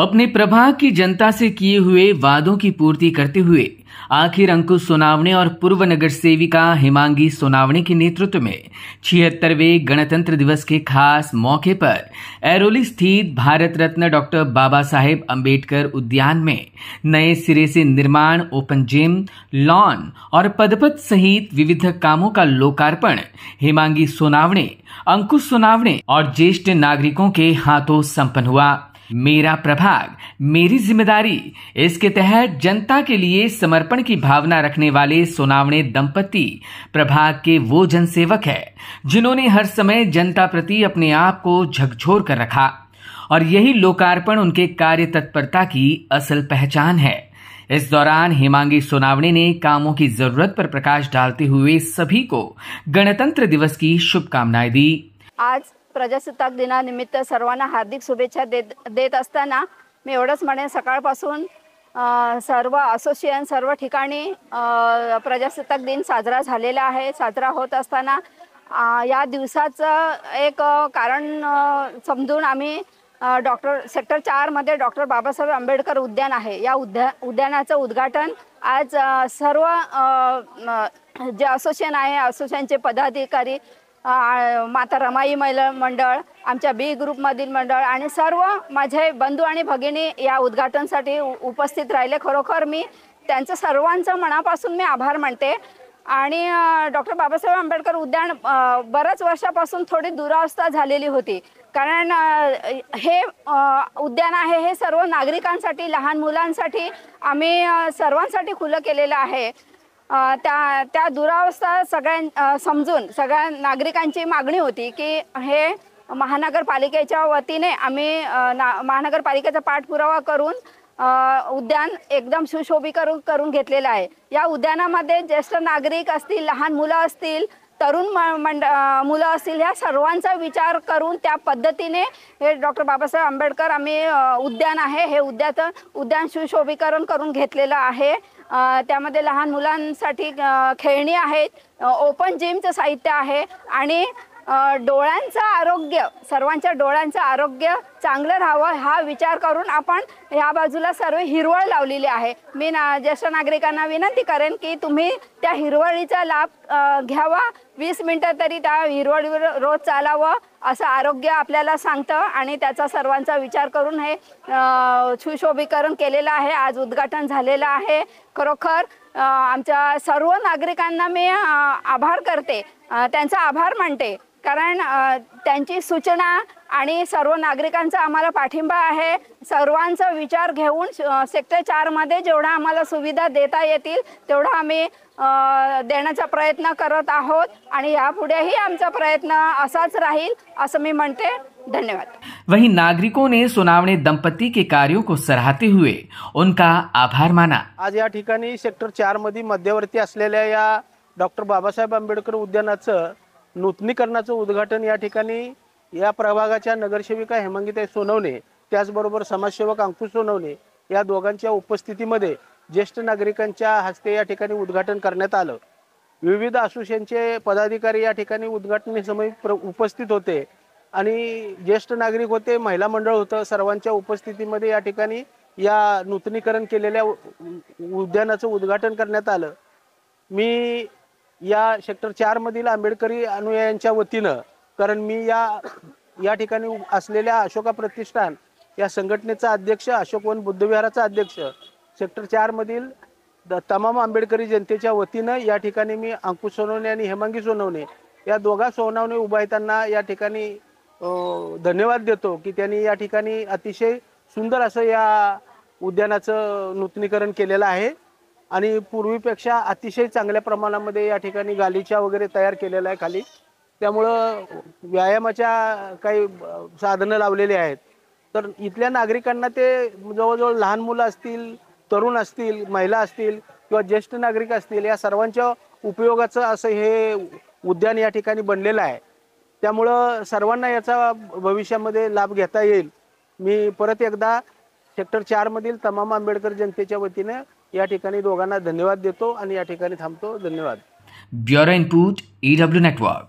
अपने प्रभाग की जनता से किए हुए वादों की पूर्ति करते हुए आखिर अंकुश सोनावणे और पूर्व नगर सेविका हिमांगी सोनावणे के नेतृत्व में 76वें गणतंत्र दिवस के खास मौके पर ऐरोली स्थित भारत रत्न डॉक्टर बाबा साहेब अंबेडकर उद्यान में नए सिरे से निर्माण, ओपन जिम, लॉन और पदपथ सहित विविध कामों का लोकार्पण हिमांगी सोनावणे, अंकुश सोनावणे और ज्येष्ठ नागरिकों के हाथों संपन्न हुआ। मेरा प्रभाग मेरी जिम्मेदारी, इसके तहत जनता के लिए समर्पण की भावना रखने वाले सोनावणे दंपति प्रभाग के वो जनसेवक है जिन्होंने हर समय जनता प्रति अपने आप को झकझोर कर रखा और यही लोकार्पण उनके कार्य तत्परता की असल पहचान है। इस दौरान हिमांगी सोनावणे ने कामों की जरूरत पर प्रकाश डालते हुए सभी को गणतंत्र दिवस की शुभकामनाएं दी। आज प्रजासत्ताक दिनानिमित्त सर्वांना हार्दिक शुभेच्छा देत असताना मी एवढंच म्हणेन, सकाळपासून सर्व असोसिएशन सर्व ठिकाणी प्रजासत्ताक दिन साजरा झालेला आहे। साजरा होत असताना या दिवसाचं एक कारण समजून आम्ही सेक्टर 4 मध्ये डॉक्टर बाबासाहेब आंबेडकर उद्यान आहे, या उद्यानाचं उद्घाटन आज सर्व जे असोसिएशन आहे, असोसिएशनचे पदाधिकारी, माता रमाई महिला मंडळ, आमच्या बी ग्रुपमधील मंडळ आणि सर्व माझे बंधू आणि भगिनी या उद्घाटनासाठी उपस्थित राहिले। खरोखर मी त्यांचं सर्वांचं मनापासून मी आभार मानते। आणि डॉक्टर बाबासाहेब आंबेडकर उद्यान बऱ्याच वर्षापासून थोडी दुरावस्था झालेली होती, कारण हे उद्यान आहे हे सर्व नागरिकांसाठी, लहान मुलांसाठी आम्ही सर्वांसाठी खुलं केलेलं आहे। त्या दुरावस्था समजून सगळ्या नागरिकांची मागणी होती की हे महानगरपालिकेच्या वतीने आम्ही महानगरपालिकेचा पाठपुरावा करून उद्यान एकदम सुशोभीकरण करून घेतलेलं आहे। या उद्यानामध्ये ज्येष्ठ नागरिक असतील, लहान मुलं असतील, तरुण मुलं असतील, या सर्वांचा विचार करून त्या पद्धतीने हे डॉक्टर बाबासाहेब आंबेडकर आम्ही उद्यान आहे हे उद्यान सुशोभीकरण करून घेतलेलं आहे। त्यामध्ये लहान मुलांसाठी खेळणी आहेत, ओपन जिमचं साहित्य आहे आणि डोळ्यांचं आरोग्य, सर्वांच्या डोळ्यांचं आरोग्य चांगलं राहावं हा विचार करून आपण या बाजूला सर्व हिरवळ लावलेली आहे। मी ज्येष्ठ नागरिकांना विनंती करेन की तुम्ही त्या हिरवळीचा लाभ घ्यावा, 20 मिनिटं तरी त्या हिरवळीवर रोज चालावं असं आरोग्य आपल्याला सांगतं आणि त्याचा सर्वांचा विचार करून हे सुशोभीकरण केलेलं आहे। आज उद्घाटन झालेलं आहे। खरोखर आमच्या सर्व नागरिकांना मी आभार करते, त्यांचा आभार मानते, कारण त्यांची सूचना आणि सर्व नागरिकांचा आम्हाला पाठिंबा आहे। सर्वांचा विचार घेऊन सेक्टर 4 मध्ये जेवढा आम्हाला सुविधा देता येतील तेवढा आम्ही देण्याचा प्रयत्न करत आहोत आणि यापुढेही आमचा प्रयत्न असाच राहील असं मी म्हणते। धन्यवाद। वहीं नागरिकों ने सोनावणे दंपति के कार्यों को सराहते हुए उनका आभार माना। आज या ठिकाणी सेक्टर 4 मध्ये मध्यवर्ती असलेल्या या डॉक्टर बाबासाहेब आंबेडकर उद्यानाचं नूतनीकरणाचं उद्घाटन या ठिकाणी या प्रभागाच्या नगरसेविका हिमांगीताई सोनवणे, त्याचबरोबर समाजसेवक अंकुश सोनवणे या दोघांच्या उपस्थितीमध्ये ज्येष्ठ नागरिकांच्या हस्ते या ठिकाणी उद्घाटन करण्यात आलं। विविध असोसिएशनचे पदाधिकारी या ठिकाणी उद्घाटनी समय उपस्थित होते आणि ज्येष्ठ नागरिक होते, महिला मंडळ होतं। सर्वांच्या उपस्थितीमध्ये या ठिकाणी या नूतनीकरण केलेल्या उद्यानाचं उद्घाटन करण्यात आलं। मी या सेक्टर 4 मधील आंबेडकरी अनुयायांच्या वतीनं, कारण मी या ठिकाणी असलेल्या अशोका प्रतिष्ठान या संघटनेचा अध्यक्ष, अशोकवन बुद्धविहाराचा अध्यक्ष, सेक्टर 4 मधील तमाम आंबेडकरी जनतेच्या वतीनं या ठिकाणी मी अंकुश सोनवणे आणि हेमांगी सोनवणे या दोघा सोनवणे उभायतांना या ठिकाणी धन्यवाद देतो की त्यांनी या ठिकाणी अतिशय सुंदर असं या उद्यानाचं नूतनीकरण केलेलं आहे आणि पूर्वीपेक्षा अतिशय चांगल्या प्रमाणामध्ये या ठिकाणी गालिचा वगैरे तयार केलेला आहे खाली। त्यामुळं व्यायामाच्या काही साधनं लावलेली आहेत। तर इथल्या नागरिकांना ते जवळजवळ लहान मुलं असतील, तरुण असतील, महिला असतील किंवा ज्येष्ठ नागरिक असतील, या सर्वांच्या उपयोगाचं असं हे उद्यान या ठिकाणी बनलेलं आहे। त्यामुळं सर्वांना याचा भविष्यामध्ये लाभ घेता येईल। मी परत एकदा सेक्टर 4 मधील तमाम आंबेडकर जनतेच्या वतीने या ठिकाणी दोघांना धन्यवाद देतो आणि या ठिकाणी थांबतो। धन्यवाद। Bureau input EW network.